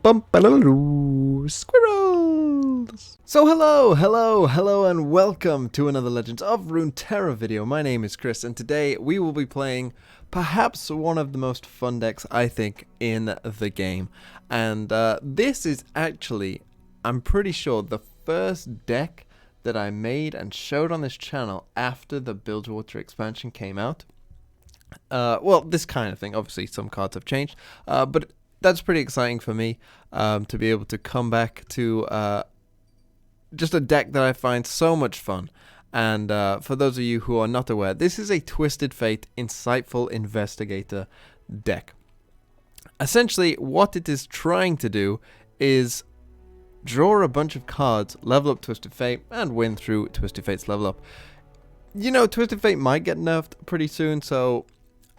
Squirrels! So hello, and welcome to another Legends of Runeterra video. My name is Chris, and today we will be playing perhaps one of the most fun decks, I think, in the game. And this is actually, I'm pretty sure, the first deck that I made and showed on this channel after the Bilgewater expansion came out. Well, this kind of thing. Obviously, some cards have changed, but that's pretty exciting for me to be able to come back to just a deck that I find so much fun. And for those of you who are not aware, this is a Twisted Fate Insightful Investigator deck. Essentially, what it is trying to do is draw a bunch of cards, level up Twisted Fate, and win through Twisted Fate's level up. You know, Twisted Fate might get nerfed pretty soon, so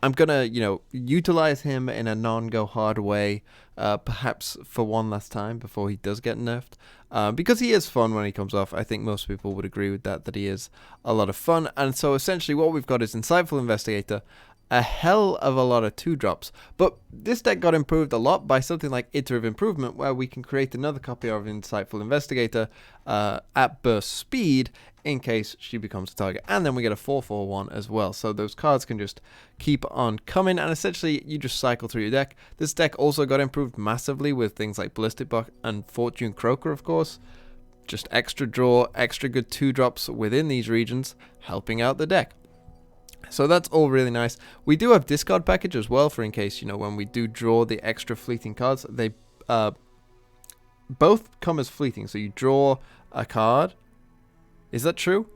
I'm gonna, utilize him in a non-go hard way, perhaps for one last time before he does get nerfed, because he is fun when he comes off. I think most people would agree with that he is a lot of fun. And so essentially what we've got is Insightful Investigator, a hell of a lot of 2-drops, but this deck got improved a lot by something like Iterative Improvement, where we can create another copy of Insightful Investigator at burst speed in case she becomes a target, and then we get a 4/4/1 as well, so those cards can just keep on coming, and essentially you just cycle through your deck. This deck also got improved massively with things like Ballistic Buck and Fortune Croaker, of course. Just extra draw, extra good 2-drops within these regions, helping out the deck. So that's all really nice. We do have discard package as well, for in case, when we do draw the extra fleeting cards, they both come as fleeting. So you draw a card. Is that true?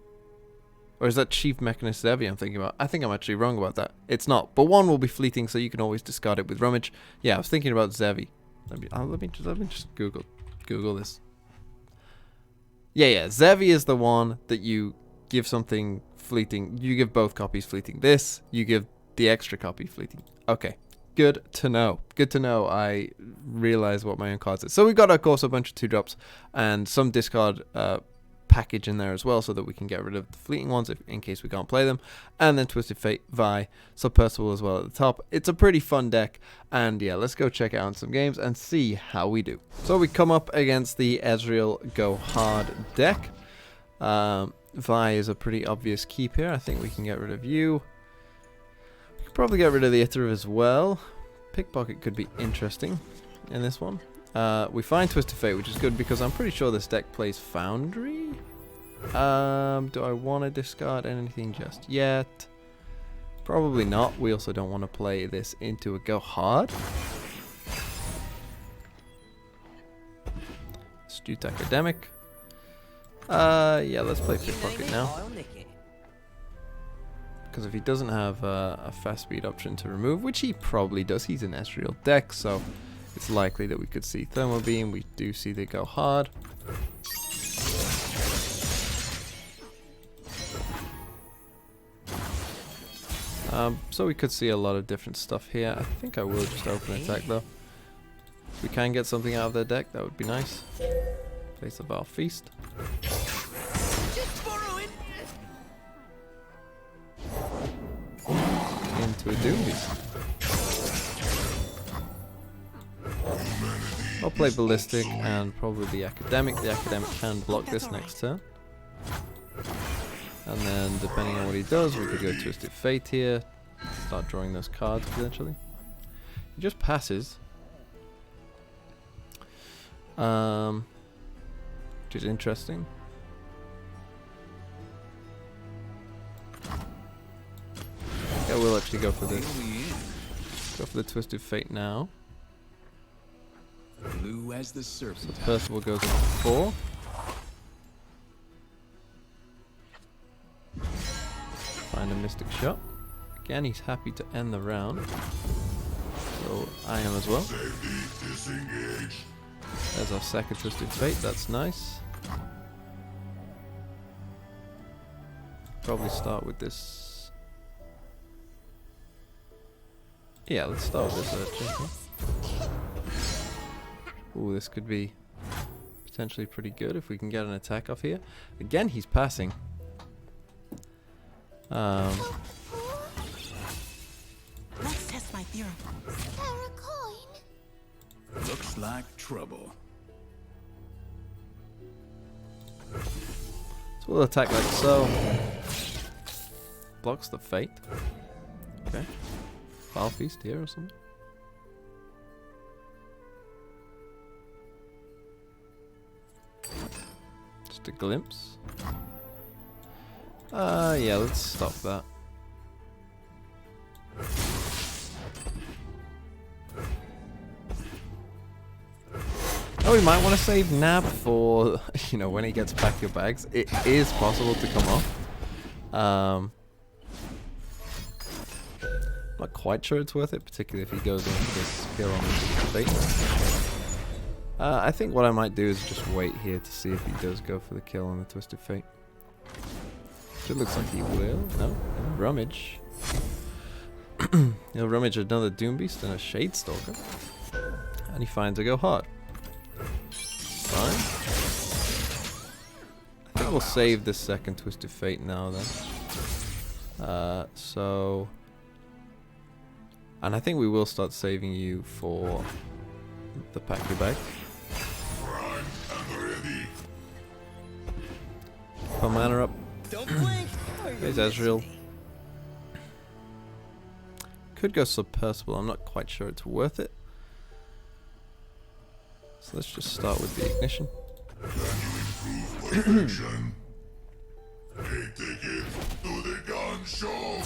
Or is that Chief Mechanist Zevi I'm thinking about? I think I'm actually wrong about that. It's not. But one will be fleeting, so you can always discard it with Rummage. Yeah, I was thinking about Zevi. Let me just Google this. Yeah. Zevi is the one that you give something fleeting. You give both copies fleeting. This, you give the extra copy fleeting. Okay. Good to know. I realize what my own cards is. So we've got, of course, a bunch of 2-drops and some discard package in there as well, so that we can get rid of the fleeting ones in case we can't play them, and then Twisted Fate, Vi, Percival as well at the top. It's a pretty fun deck, and yeah, let's go check it out in some games and see how we do. So we come up against the Ezreal Go Hard deck. Vi is a pretty obvious keep here. I think we can get rid of you. We could probably get rid of the Iterative as well. Pickpocket could be interesting in this one. We find Twisted Fate, which is good because I'm pretty sure this deck plays Foundry. Do I want to discard anything just yet? Probably not. We also don't want to play this into a Go Hard. Astute Academic. Yeah, let's play Pickpocket now. Because if he doesn't have a fast speed option to remove, which he probably does, he's an Ezreal deck, so it's likely that we could see Thermal Beam. We do see the Go Hard. So we could see a lot of different stuff here. I think I will just open attack though. If we can get something out of their deck, that would be nice. Place of our Feast. Into a Doom Beast. I'll play Ballistic and probably the Academic. The Academic can block this next turn. And then, depending on what he does, we could go Twisted Fate here. Start drawing those cards, potentially. He just passes. Which is interesting. I will actually go for this. Go for the Twisted Fate now. Blue as the serpent. So Percival goes up to 4. Find a Mystic Shot. Again, he's happy to end the round. So I am as well. There's our second Twisted Fate. That's nice. Probably start with this. Yeah, let's start with this actually. Ooh, this could be potentially pretty good if we can get an attack off here. Again, he's passing. Let's test my theorem. Looks like trouble. So we'll attack like so. Blocks the fate. Okay. Foul feast here or something. Just a glimpse. Yeah, let's stop that. Oh, we might want to save Nab for, you know, when he gets back your bags. It is possible to come off. Not quite sure it's worth it, particularly if he goes into this kill on the fate. I think what I might do is just wait here to see if he does go for the kill on the Twisted Fate. It looks like he will. No, rummage. He'll rummage another Doom Beast and a Shade Stalker. And he finds a Go Hard. Fine. I think we'll save this second Twisted Fate now then. So... And I think we will start saving you for the pack your bag. Put mana up. There's Ezreal. Could go Submersible, I'm not quite sure it's worth it. So let's just start with the ignition. Take ticket to the gun show.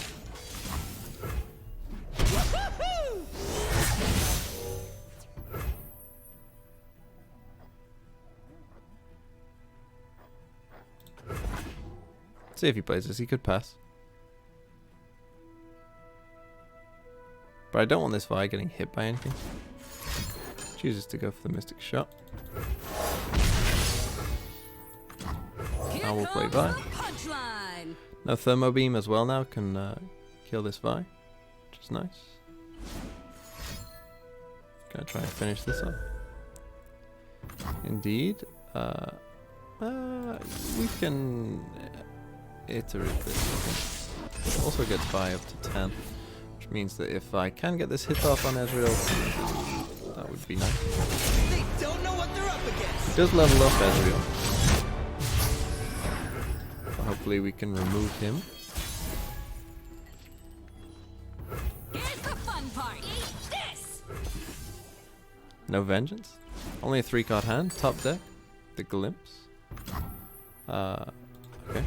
See if he plays this, he could pass. But I don't want this Vi getting hit by anything. Chooses to go for the Mystic Shot. Now we'll play Vi. No Thermo Beam as well now, can kill this Vi, which is nice. Gonna try and finish this up. Indeed. We can iterate this, I think. Also gets Vi up to 10, which means that if I can get this hit off on Ezreal, that would be nice. They don't know what they're up against. He does level up Ezreal. So hopefully we can remove him. Here's the fun part. Eat this. No Vengeance. Only a 3-card hand. Top deck. The Glimpse. Okay.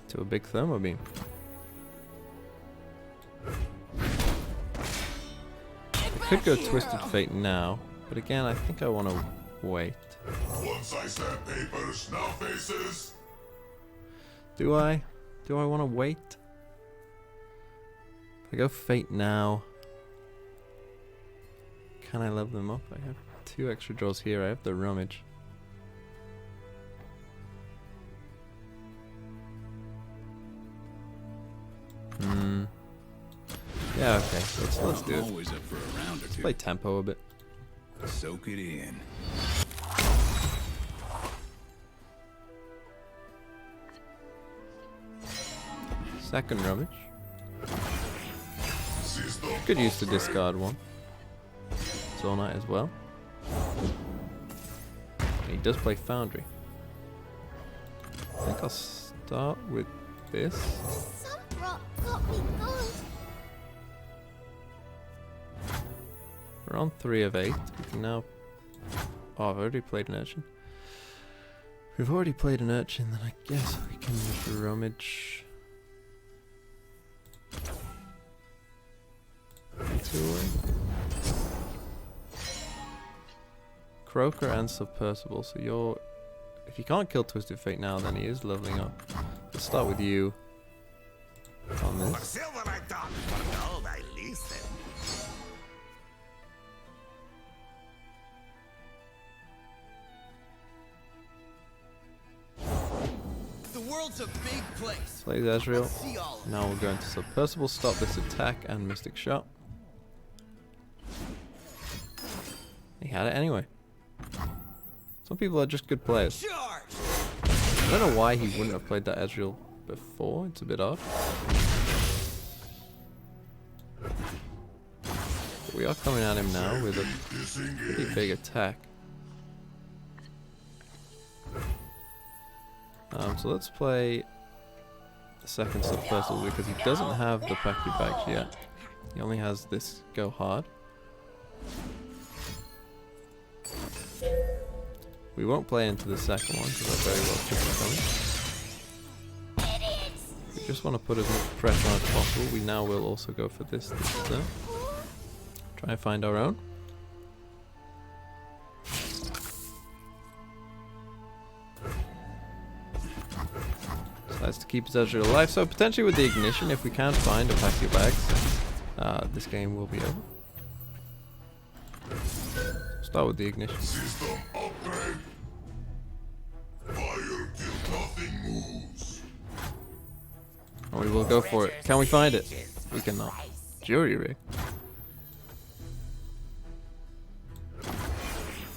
To a big Thermo Beam. I could go Twisted Fate now, but again, I think I want to wait. Once I said papers, now faces. Do I? Do I want to wait? If I go Fate now, can I level them up? I have 2 extra draws here. I have the Rummage. Yeah, okay. Let's do it. Always up for a round or Let's two. play tempo a bit. Soak it in. Second Rummage. Could use to discard one. Soul Knight as well. He does play Foundry. I think I'll start with this. Some rock got me good. We're on 3 of 8. We can now... Oh, I've already played an Urchin. If we've already played an Urchin, then I guess we can just Rummage. 2 away. Croaker and Submersible, so you're... If you can't kill Twisted Fate now, then he is leveling up. Let's start with you on this. Silver I thought, for gold I listen. The world's a big place. Plays Ezreal. Let's see all of it. Now we're going to Submersible, stop this attack and Mystic Shot. He had it anyway. Some people are just good players. Charge! I don't know why he wouldn't have played that Ezreal before. It's a bit odd. But we are coming at him now with a pretty big attack. So let's play the second subversal because he doesn't have the Packy Bags yet. He only has this Go Hard. We won't play into the second one because I very well could be coming. We just want to put as much pressure on as possible. We now will also go for this there. Try and find our own. Decides to keep his Ezreal alive. So potentially with the ignition, if we can't find a pack of bags, this game will be over. Start with the ignition. System upgrade. Fire till nothing moves. And we will go for it. Can we find it? We cannot. Jury rig.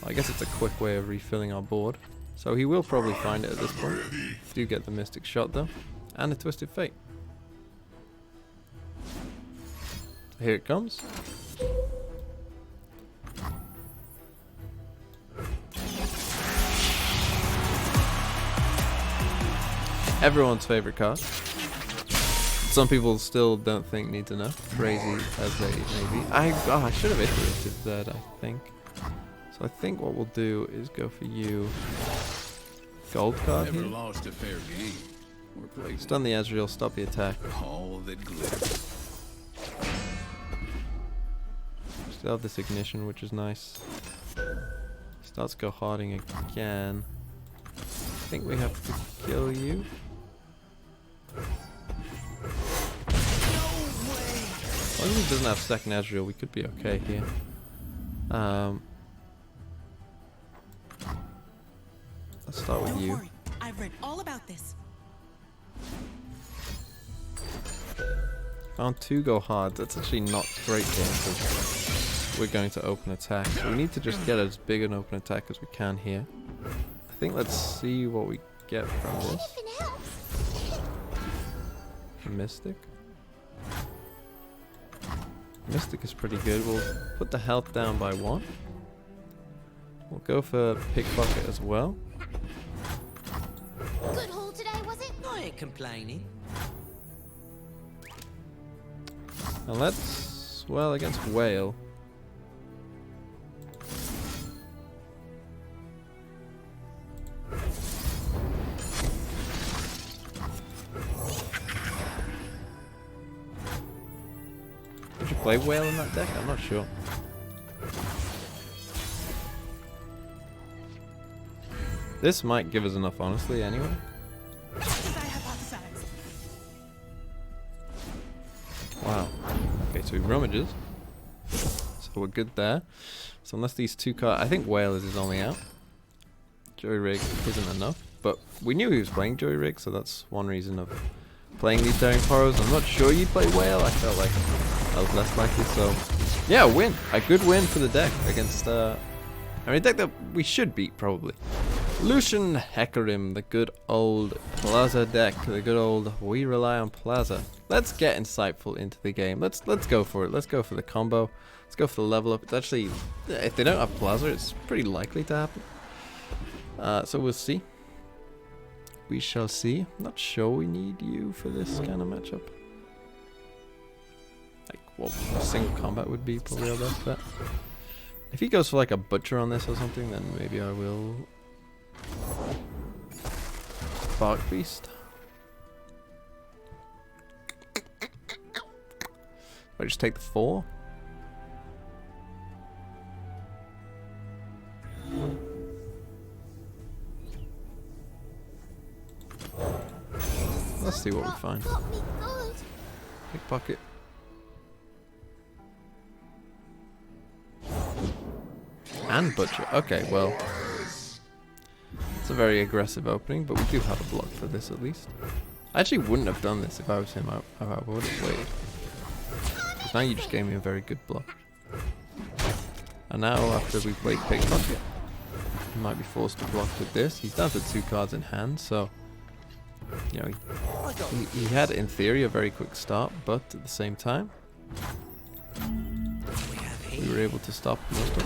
I guess it's a quick way of refilling our board. So he will probably find it at this point. Do get the Mystic Shot though. And a Twisted Fate. Here it comes. Everyone's favorite card. Some people still don't think need to know. Crazy as they may be. I should have iterated that, I think. So I think what we'll do is go for you. Gold card Never here. lost a fair game. Or played Stun the Ezreal, stop the attack. all that glitters. Still have this ignition, which is nice. Starts Go Harding again. I think we have to kill you. As long as he doesn't have second Ezreal, we could be okay here. Let's start with Don't you. worry, I've read all about this. Found 2 Go Hard. That's actually not great game because we're going to open attack. So we need to just get as big an open attack as we can here. I think let's see what we get from this. Mystic. Mystic is pretty good. We'll put the health down by 1. We'll go for Pickpocket as well. Good haul today, was it? I ain't complaining. And let's, well, against Whale. Did you play Whale in that deck? I'm not sure. This might give us enough, honestly, anyway. Just as I hypothesized. Wow. Okay, so he rummages. So we're good there. So unless these 2 cards... I think Whale is his only out. Jury Rig isn't enough. But we knew he was playing Jury Rig, so that's one reason of playing these Daring Poros. I'm not sure you'd play Whale. I felt like that was less likely, so... Yeah, a win. A good win for the deck against... I mean, a deck that we should beat, probably. Lucian Hecarim, the good old Plaza deck, the good old we rely on Plaza. Let's get insightful into the game. Let's go for it. Let's go for the combo. Let's go for the level up. It's actually, if they don't have Plaza, it's pretty likely to happen. So we'll see. We shall see. I'm not sure we need you for this kind of matchup. Like, what a single combat would be probably our best bet. If he goes for like a butcher on this or something, then maybe I will. Bark Beast. I just take the 4. Let's see what we find. Got me good. Pickpocket. And Butcher. Okay, well. It's a very aggressive opening, but we do have a block for this at least. I actually wouldn't have done this if I was him. I would have waited. Because now you just gave me a very good block. And now after we play Pickpocket, he might be forced to block with this. He's down to 2 cards in hand, so you know he had in theory a very quick start, but at the same time we were able to stop most of it.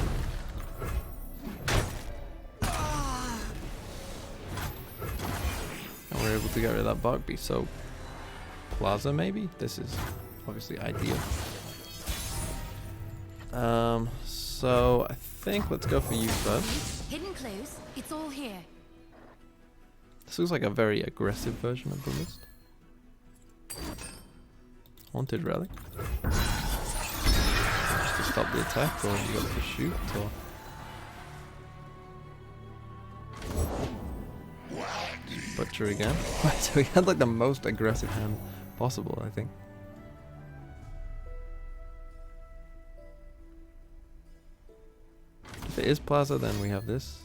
And we're able to get rid of that bug beast. So Plaza maybe? This is obviously ideal. So I think let's go for you first. Hidden clues. It's all here. This looks like a very aggressive version of the list. Haunted Relic. Just to stop the attack, or you got to shoot, or... Butcher again. So he had like the most aggressive hand possible, I think. If it is Plaza, then we have this.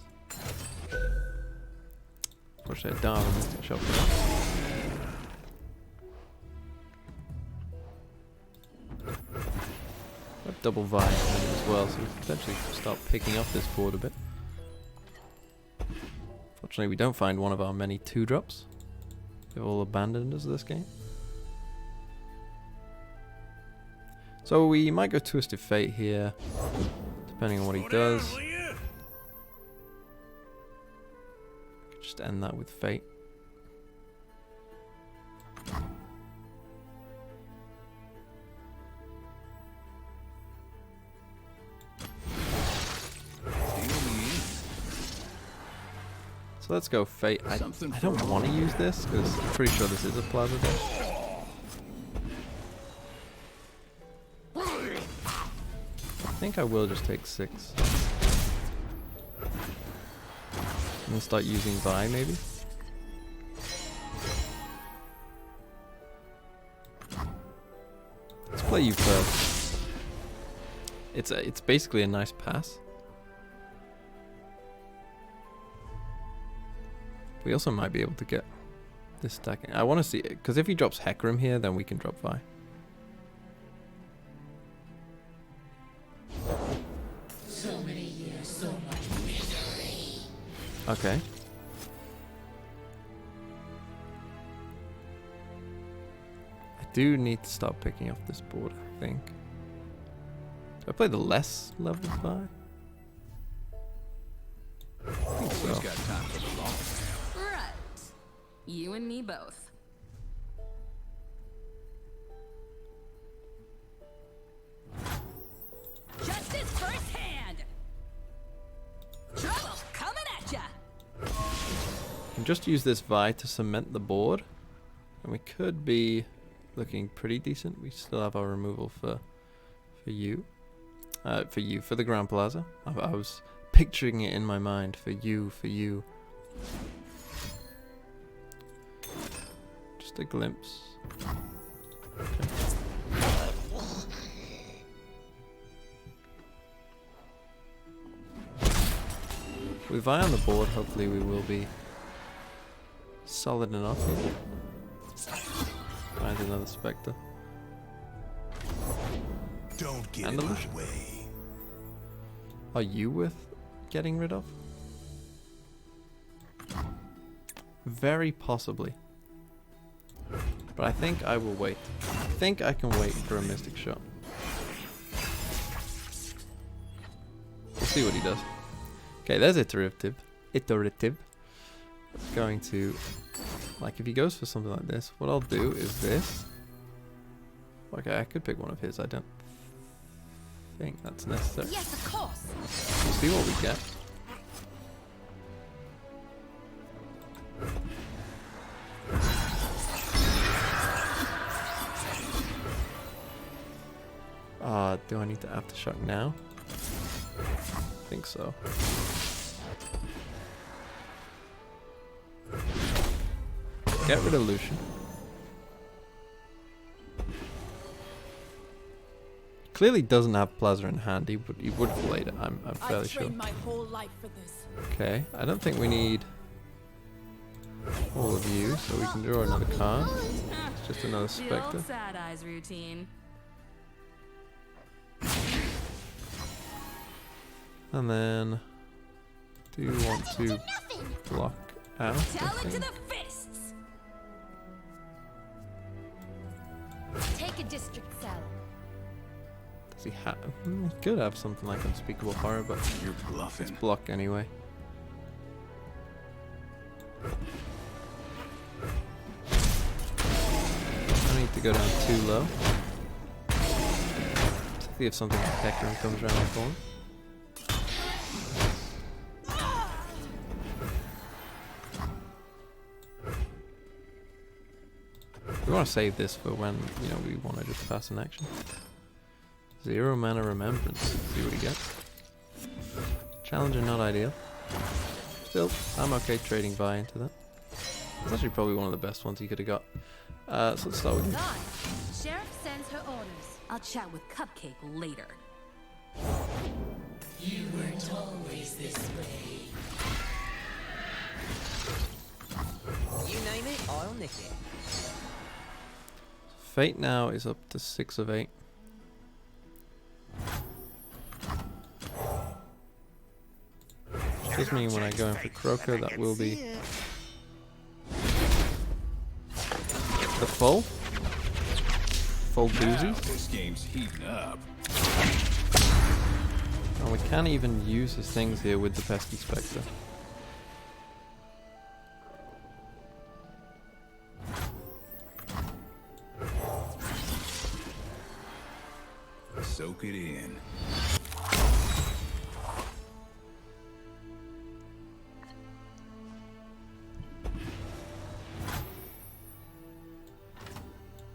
Push that down and Mystic Shot for that. Got double Vi as well, so we can potentially start picking up this board a bit. Fortunately, we don't find one of our many 2-drops. They've all abandoned us this game. So we might go Twisted Fate here, depending on what he does. Just end that with Fate. So let's go Fate. I don't want to use this because I'm pretty sure this is a Plaza deck. I think I will just take 6. And then start using Vi maybe. Let's play you first. It's basically a nice pass. We also might be able to get this stacking. I want to see it, because if he drops Hecarim here, then we can drop Vi. So many years, so much misery. Okay. I do need to start picking up this board, I think. Do I play the less level Vi? I think so. Who's got time for the long? Right. You and me both. Justice firsthand. Trouble coming at ya. Can just use this Vi to cement the board, and we could be looking pretty decent. We still have our removal for you, for the Grand Plaza. I was picturing it in my mind for you. Just a glimpse. Okay. With Vi on the board, hopefully we will be solid enough here. Find another Spectre. Don't get And in the my Lucian. way. Are you worth getting rid of? Very possibly. But I think I will wait. I think I can wait for a Mystic Shot. We'll see what he does. Okay, there's Iterative. It's going to... Like, if he goes for something like this, what I'll do is this. Okay, I could pick one of his. I don't think that's necessary. Yes, of course. We'll see what we get. Do I need to Aftershock now? I think so. Get rid of Lucian. Clearly doesn't have Plaza in hand. He would play it. I'm fairly I've sure. trained my whole life for this. Okay, I don't think we need all of you, so we can draw another card. It's just another The Spectre. old sad eyes routine. And then Do want to block out, I Tell it to think. the fists. Take a district cell. Does he have? He could have something like unspeakable horror, but You're bluffing. block anyway. I need to go down too low. See if something spectrum comes around the corner. We want to save this for when, you know, we want to just pass an action. 0 mana remembrance. See what he gets. Challenger not ideal. Still, I'm okay trading buy into that. It's actually probably one of the best ones he could have got. So let's start with you. Sheriff sends her orders. I'll chat with Cupcake later. You weren't always this way. You name it, I'll nick it. Fate now is up to 6 of 8. Does mean when I go in for Croaker, that will be the full Now, doozy. this game's heating up. And we can't even use his things here with the Pesky Spectre. Soak it in.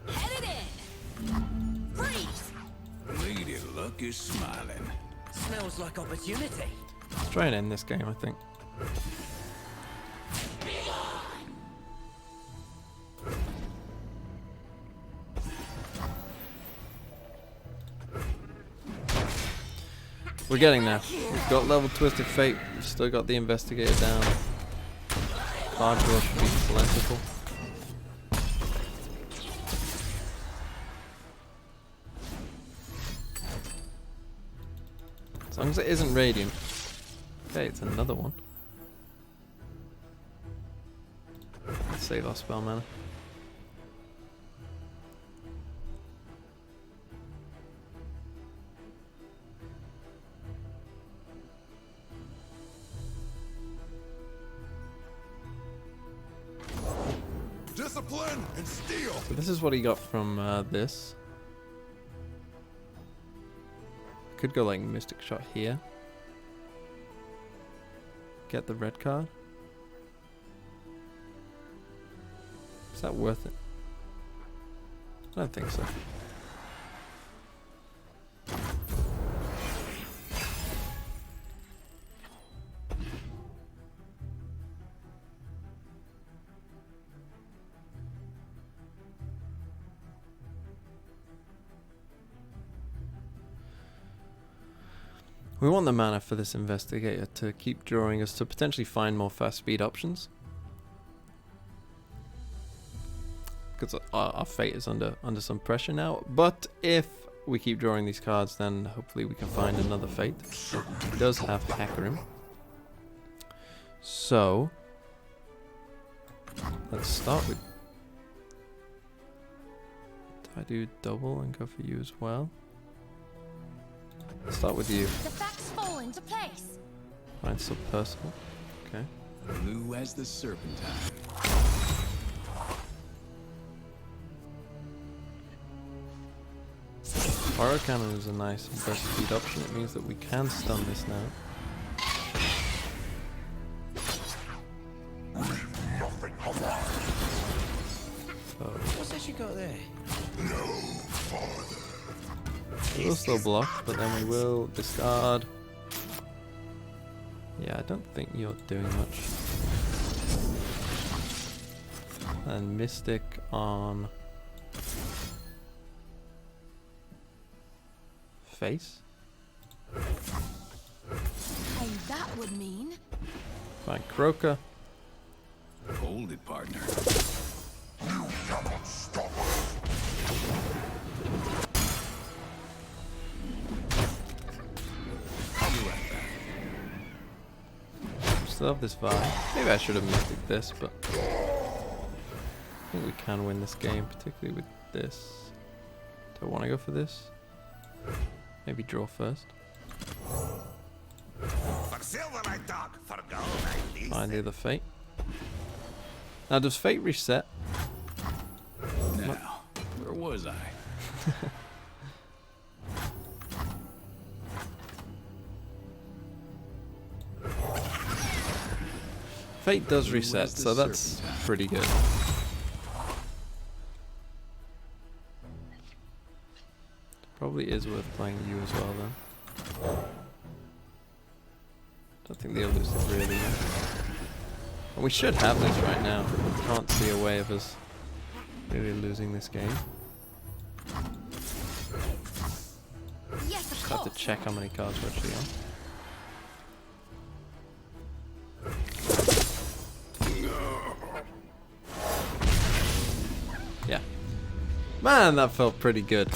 Headed in. Freeze. Lady Luck is smiling. Smells like opportunity. Let's try and end this game, I think. We're getting there. We've got level Twisted Fate. We've still got the Investigator down. Card draw should be plentiful. As long as it isn't Radiant. Okay, it's another one. Let's save our spell mana. Discipline and steel. So this is what he got from this. Could go like Mystic Shot here. Get the red card. Is that worth it? I don't think so. We want the mana for this Investigator to keep drawing us to potentially find more fast speed options. Because our fate is under some pressure now. But if we keep drawing these cards, then hopefully we can find another fate. It does have Hackrim. So let's start with... Do I do double and go for you as well? Let's start with you. The facts fall into place. Find some Percival. Okay. Blue as the Serpentine. Fire Cannon is a nice and best speed option. It means that we can stun this now. So What's that you got there? we'll still block, but then we will discard. Yeah, I don't think you're doing much. And Mystic on face. And that would mean Fine, Croaker. Hold it, partner. I'll be right back. still have this vibe. Maybe I should have mythic this, but I think we can win this game, particularly with this. Do I want to go for this? Maybe draw first. For silver I talk, for gold I lease. Find the other fate. Now, does fate reset? Now, where was I? Fate does Blue reset, as the so that's serpentine. pretty good. Probably is worth playing you as well then. Don't think the others are really. And we should have this right now. Can't see a way of us really losing this game. Yes, of Just have to course. check how many cards we're actually on. Yeah. Man, that felt pretty good.